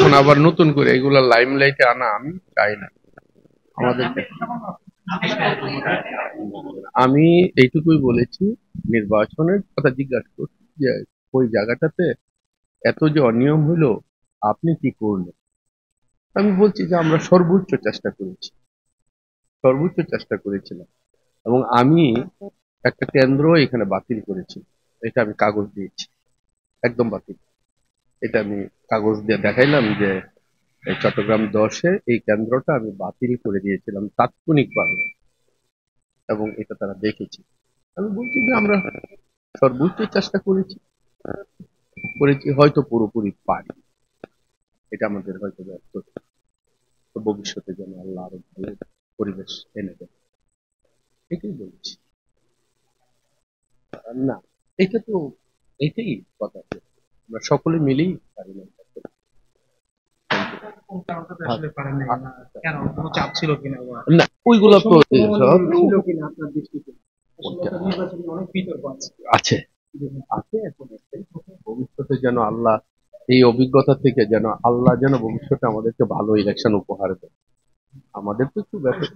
এখন আবার নতুন করে এগুলা লাইমলাইটে আনা আমি চাই না আমাদেরকে। আমি এইটুকুই বলেছি, নির্বাচনের কথা জিজ্ঞাসা করছি যে ওই জায়গাটাতে এত যে অনিয়ম হলো, আপনি কি করলেন? আমি বলছি যে আমরা সর্বোচ্চ চেষ্টা করেছি, সর্বোচ্চ চেষ্টা করেছিলাম। এবং আমি একটা কেন্দ্র এখানে বাতিল করেছি, এটা আমি কাগজ দিয়েছি, একদম বাতিল। এটা আমি কাগজ দিয়ে দেখাইলাম যে এই চট্টগ্রাম 10-এ এই কেন্দ্রটা আমি বাতিল করে দিয়েছিলাম তাৎক্ষণিকভাবে, এবং এটা তারা দেখেছে। আমি বলছি যে আমরা সর্বোচ্চ চেষ্টা করেছি, হয়তো পুরোপুরি পারি, এটা আমাদের হয়তো ব্যর্থ। তো ভবিষ্যতে যেন আল্লাহ আরো ভালো পরিবেশ এনে দেয়, এটাই বলছি। আর না, এটা তো এটাই কথা যে আমরা সকলে মিলেই পারি না। কোন কারণটাতে আসলে পারেন নাই, না কেন কোনো চাপ ছিল কিনা, বা না, ওইগুলো তো সব ছিল কিনা আপনার দৃষ্টিতে? আসলে একটা নির্বাচনে অনেক বিতর্ক আছে। আছে, আছে এখন একটাই কথা, ভবিষ্যতে যেন আল্লাহ এই অভিজ্ঞতা থেকে যেন আল্লাহ যেন ভবিষ্যতে আমাদেরকে ভালো ইলেকশন উপহার দেয়। আমাদের তো একটু ব্যাপার।